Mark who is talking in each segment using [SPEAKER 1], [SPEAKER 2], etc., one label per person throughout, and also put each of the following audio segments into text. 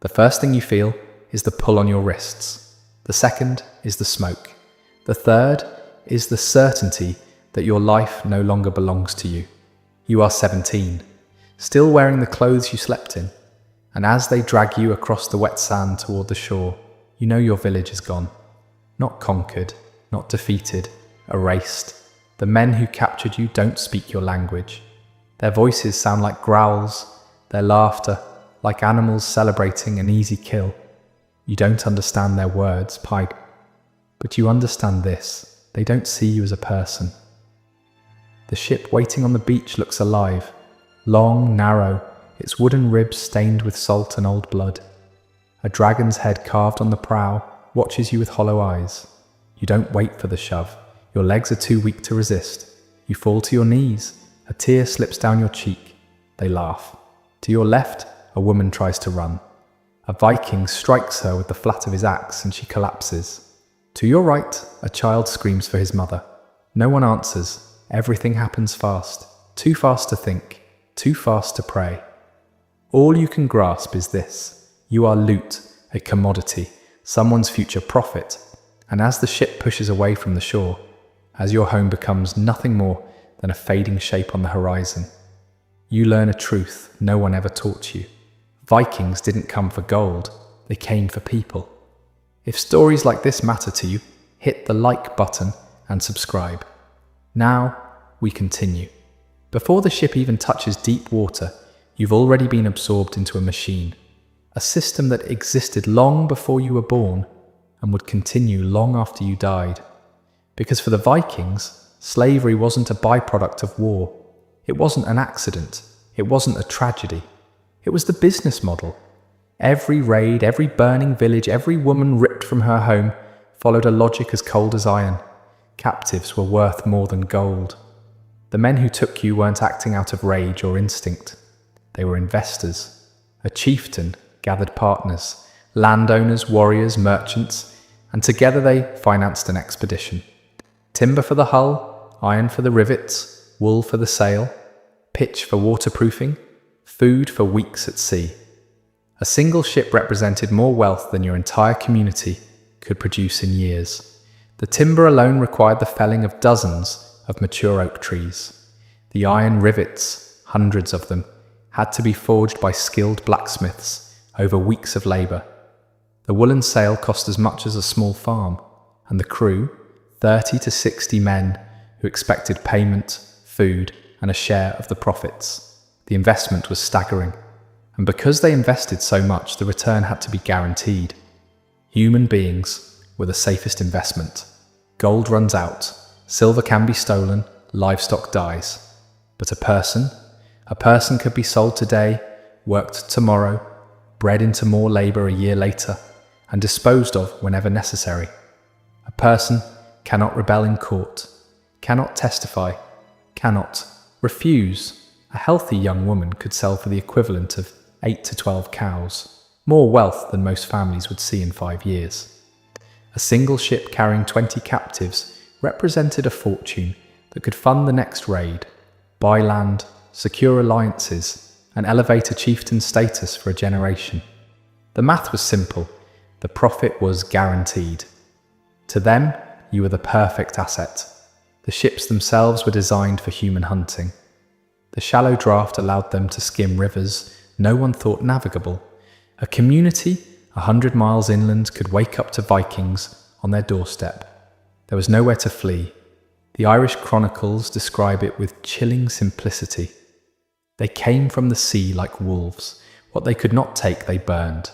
[SPEAKER 1] The first thing you feel is the pull on your wrists. The second is the smoke. The third is the certainty that your life no longer belongs to you. You are 17, still wearing the clothes you slept in, and as they drag you across the wet sand toward the shore, you know your village is gone. Not conquered, not defeated, erased. The men who captured you don't speak your language. Their voices sound like growls, their laughter like animals celebrating an easy kill. You don't understand their words, Pike, but you understand this: they don't see you as a person. The ship waiting on the beach looks alive, long, narrow, its wooden ribs stained with salt and old blood. A dragon's head carved on the prow watches you with hollow eyes. You don't wait for the shove. Your legs are too weak to resist. You fall to your knees. A tear slips down your cheek. They laugh. To your left, a woman tries to run. A Viking strikes her with the flat of his axe and she collapses. To your right, a child screams for his mother. No one answers. Everything happens fast. Too fast to think. Too fast to pray. All you can grasp is this: you are loot, a commodity, someone's future profit. And as the ship pushes away from the shore, as your home becomes nothing more than a fading shape on the horizon, you learn a truth no one ever taught you. Vikings didn't come for gold, they came for people. If stories like this matter to you, hit the like button and subscribe. Now, we continue. Before the ship even touches deep water, you've already been absorbed into a machine, a system that existed long before you were born and would continue long after you died. Because for the Vikings, slavery wasn't a byproduct of war. It wasn't an accident. It wasn't a tragedy. It was the business model. Every raid, every burning village, every woman ripped from her home followed a logic as cold as iron. Captives were worth more than gold. The men who took you weren't acting out of rage or instinct. They were investors. A chieftain gathered partners, landowners, warriors, merchants, and together they financed an expedition. Timber for the hull, iron for the rivets, wool for the sail, pitch for waterproofing, food for weeks at sea. A single ship represented more wealth than your entire community could produce in years. The timber alone required the felling of dozens of mature oak trees. The iron rivets, hundreds of them, had to be forged by skilled blacksmiths over weeks of labor. The woolen sail cost as much as a small farm, and the crew, 30 to 60 men who expected payment, food, and a share of the profits. The investment was staggering, and because they invested so much, the return had to be guaranteed. Human beings were the safest investment. Gold runs out, silver can be stolen, livestock dies. But a person could be sold today, worked tomorrow, bred into more labor a year later, and disposed of whenever necessary. A person cannot rebel in court, cannot testify, cannot refuse. A healthy young woman could sell for the equivalent of 8 to 12 cows, more wealth than most families would see in 5 years. A single ship carrying 20 captives represented a fortune that could fund the next raid, buy land, secure alliances, and elevate a chieftain's status for a generation. The math was simple. The profit was guaranteed. To them, you were the perfect asset. The ships themselves were designed for human hunting. The shallow draft allowed them to skim rivers no one thought navigable. A community 100 miles inland could wake up to Vikings on their doorstep. There was nowhere to flee. The Irish chronicles describe it with chilling simplicity. They came from the sea like wolves. What they could not take, they burned.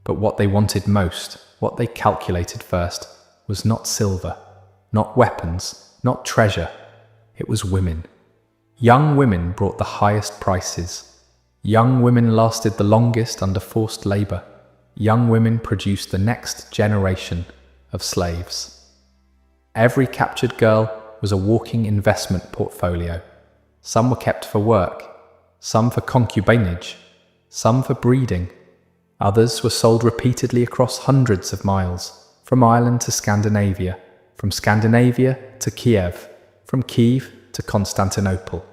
[SPEAKER 1] But what they wanted most, what they calculated first, was not silver, not weapons, not treasure. It was women. Young women brought the highest prices. Young women lasted the longest under forced labor. Young women produced the next generation of slaves. Every captured girl was a walking investment portfolio. Some were kept for work, some for concubinage, some for breeding. Others were sold repeatedly across hundreds of miles, from Ireland to Scandinavia, from Scandinavia to Kiev, from Kiev to Constantinople.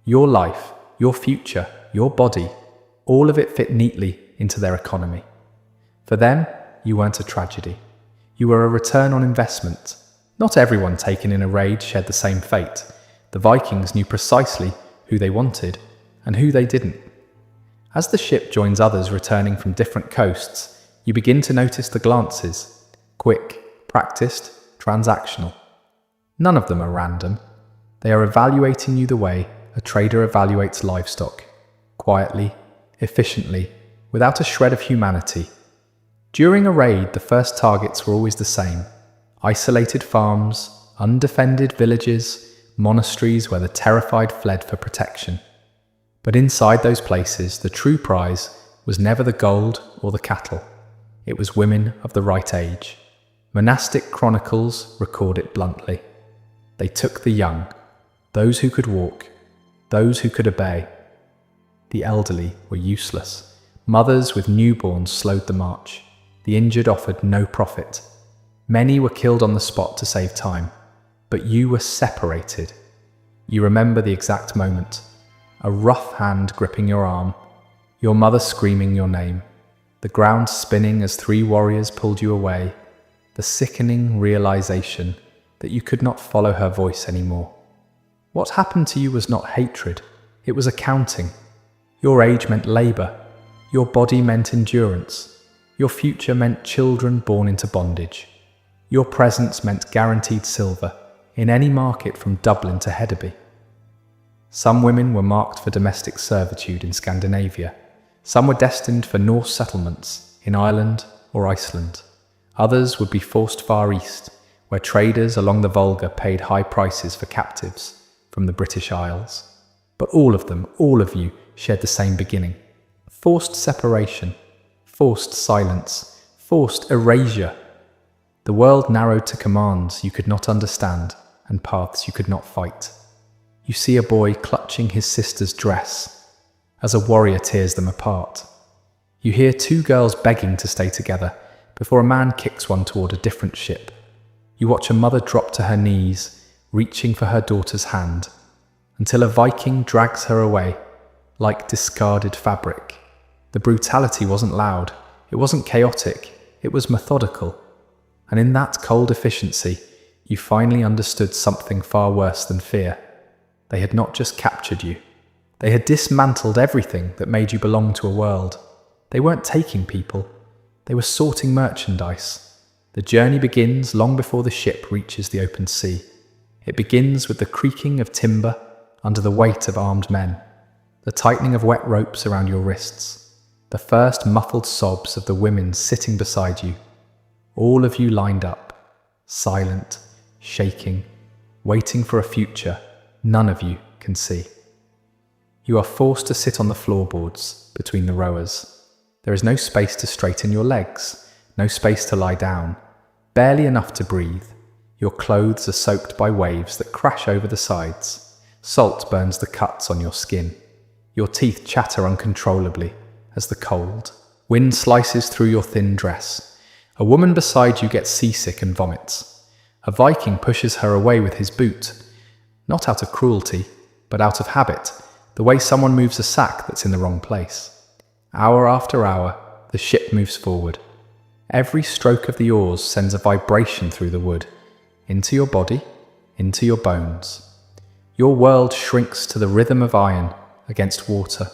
[SPEAKER 1] Your life, your future, your body, All of it fit neatly into their economy. For them, you weren't a tragedy. You were a return on investment. Not everyone taken in a raid shared the same fate. The Vikings knew precisely who they wanted and who they didn't. As the ship joins others returning from different coasts, you begin to notice the glances. Quick, practiced, transactional. None of them are random. They are evaluating you the way a trader evaluates livestock. Quietly, efficiently, without a shred of humanity. During a raid, the first targets were always the same. Isolated farms, undefended villages, monasteries where the terrified fled for protection. But inside those places, the true prize was never the gold or the cattle. It was women of the right age. Monastic chronicles record it bluntly. They took the young, those who could walk, those who could obey. The elderly were useless. Mothers with newborns slowed the march. The injured offered no profit. Many were killed on the spot to save time. But you were separated. You remember the exact moment. A rough hand gripping your arm. Your mother screaming your name. The ground spinning as 3 warriors pulled you away. The sickening realization that you could not follow her voice anymore. What happened to you was not hatred. It was accounting. Your age meant labor. Your body meant endurance. Your future meant children born into bondage. Your presence meant guaranteed silver in any market from Dublin to Hedeby. Some women were marked for domestic servitude in Scandinavia. Some were destined for Norse settlements in Ireland or Iceland. Others would be forced far east, where traders along the Volga paid high prices for captives from the British Isles. But all of them, all of you, shared the same beginning. Forced separation, forced silence, forced erasure. The world narrowed to commands you could not understand and paths you could not fight. You see a boy clutching his sister's dress as a warrior tears them apart. You hear 2 girls begging to stay together before a man kicks one toward a different ship. You watch a mother drop to her knees, reaching for her daughter's hand, until a Viking drags her away like discarded fabric. The brutality wasn't loud, it wasn't chaotic, it was methodical. And in that cold efficiency, you finally understood something far worse than fear. They had not just captured you. They had dismantled everything that made you belong to a world. They weren't taking people. They were sorting merchandise. The journey begins long before the ship reaches the open sea. It begins with the creaking of timber under the weight of armed men, the tightening of wet ropes around your wrists, the first muffled sobs of the women sitting beside you. All of you lined up, silent, shaking, waiting for a future none of you can see. You are forced to sit on the floorboards between the rowers. There is no space to straighten your legs, no space to lie down, barely enough to breathe. Your clothes are soaked by waves that crash over the sides. Salt burns the cuts on your skin. Your teeth chatter uncontrollably as the cold wind slices through your thin dress. A woman beside you gets seasick and vomits. A Viking pushes her away with his boot, not out of cruelty, but out of habit, the way someone moves a sack that's in the wrong place. Hour after hour, the ship moves forward. Every stroke of the oars sends a vibration through the wood, into your body, into your bones. Your world shrinks to the rhythm of iron against water,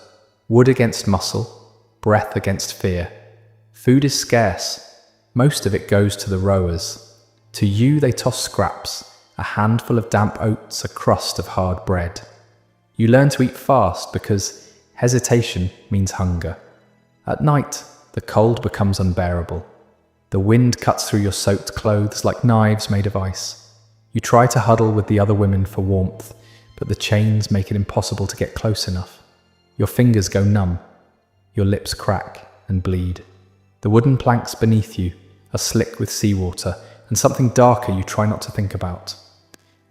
[SPEAKER 1] wood against muscle, breath against fear. Food is scarce. Most of it goes to the rowers. To you they toss scraps, a handful of damp oats, a crust of hard bread. You learn to eat fast because hesitation means hunger. At night, the cold becomes unbearable. The wind cuts through your soaked clothes like knives made of ice. You try to huddle with the other women for warmth, but the chains make it impossible to get close enough. Your fingers go numb. Your lips crack and bleed. The wooden planks beneath you are slick with seawater, and something darker you try not to think about.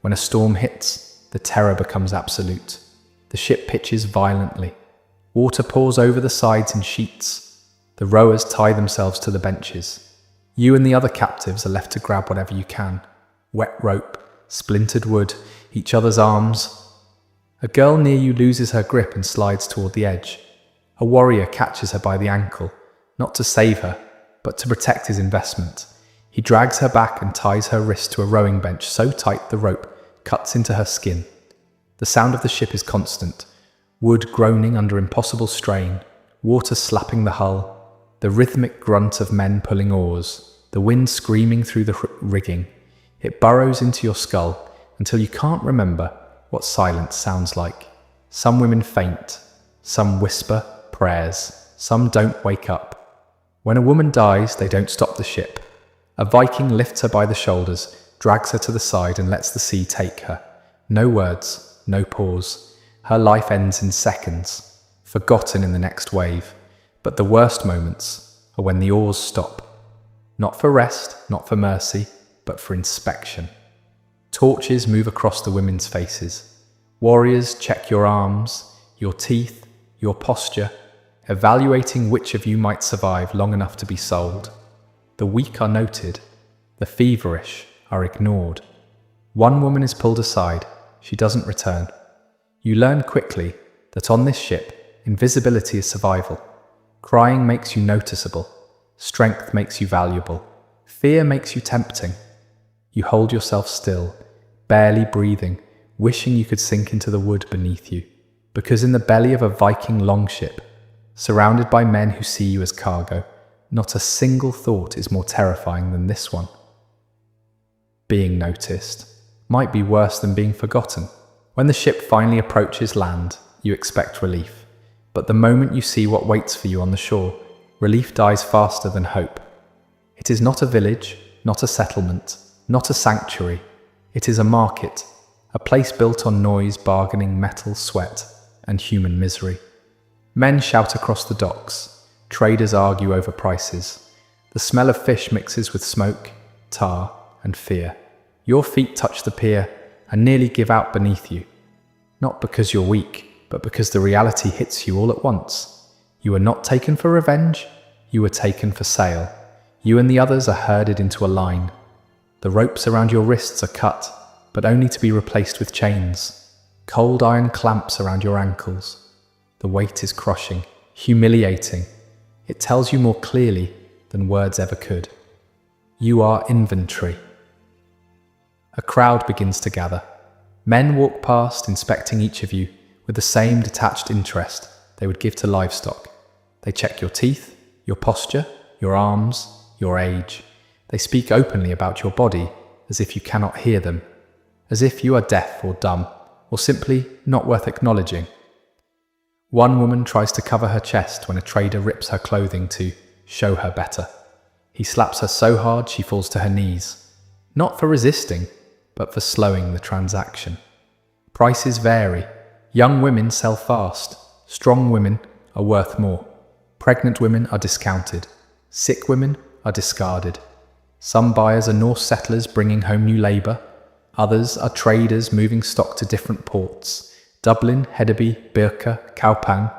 [SPEAKER 1] When a storm hits, the terror becomes absolute. The ship pitches violently. Water pours over the sides in sheets. The rowers tie themselves to the benches. You and the other captives are left to grab whatever you can. Wet rope, splintered wood, each other's arms. A girl near you loses her grip and slides toward the edge. A warrior catches her by the ankle, not to save her, but to protect his investment. He drags her back and ties her wrist to a rowing bench so tight the rope cuts into her skin. The sound of the ship is constant, wood groaning under impossible strain, water slapping the hull, the rhythmic grunt of men pulling oars, the wind screaming through the rigging. It burrows into your skull until you can't remember what silence sounds like. Some women faint, some whisper prayers, some don't wake up. When a woman dies, they don't stop the ship. A Viking lifts her by the shoulders, drags her to the side and lets the sea take her. No words, no pause. Her life ends in seconds, forgotten in the next wave. But the worst moments are when the oars stop. Not for rest, not for mercy, but for inspection. Torches move across the women's faces. Warriors check your arms, your teeth, your posture, evaluating which of you might survive long enough to be sold. The weak are noted, the feverish are ignored. One woman is pulled aside, she doesn't return. You learn quickly that on this ship, invisibility is survival. Crying makes you noticeable, strength makes you valuable, fear makes you tempting. You hold yourself still, barely breathing, wishing you could sink into the wood beneath you. Because in the belly of a Viking longship, surrounded by men who see you as cargo, not a single thought is more terrifying than this one. Being noticed might be worse than being forgotten. When the ship finally approaches land, you expect relief. But the moment you see what waits for you on the shore, relief dies faster than hope. It is not a village, not a settlement, not a sanctuary. It is a market, a place built on noise, bargaining, metal, sweat, and human misery. Men shout across the docks. Traders argue over prices. The smell of fish mixes with smoke, tar, and fear. Your feet touch the pier and nearly give out beneath you. Not because you're weak, but because the reality hits you all at once. You are not taken for revenge, you are taken for sale. You and the others are herded into a line. The ropes around your wrists are cut, but only to be replaced with chains. Cold iron clamps around your ankles. The weight is crushing, humiliating. It tells you more clearly than words ever could. You are inventory. A crowd begins to gather. Men walk past, inspecting each of you with the same detached interest they would give to livestock. They check your teeth, your posture, your arms, your age. They speak openly about your body as if you cannot hear them, as if you are deaf or dumb, or simply not worth acknowledging. One woman tries to cover her chest when a trader rips her clothing to show her better. He slaps her so hard she falls to her knees, not for resisting, but for slowing the transaction. Prices vary. Young women sell fast. Strong women are worth more. Pregnant women are discounted. Sick women are discarded. Some buyers are Norse settlers bringing home new labour. Others are traders moving stock to different ports. Dublin, Hedeby, Birka, Kaupang.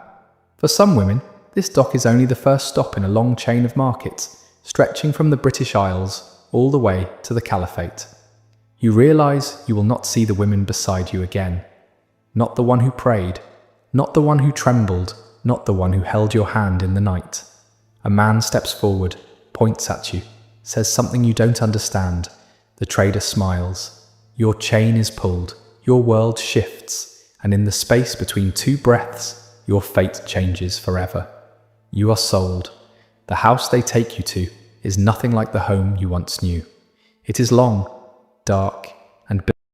[SPEAKER 1] For some women, this dock is only the first stop in a long chain of markets, stretching from the British Isles all the way to the Caliphate. You realise you will not see the women beside you again. Not the one who prayed, not the one who trembled, not the one who held your hand in the night. A man steps forward, points at you, says something you don't understand. The trader smiles. Your chain is pulled, your world shifts, and in the space between two breaths, your fate changes forever. You are sold. The house they take you to is nothing like the home you once knew. It is long, dark,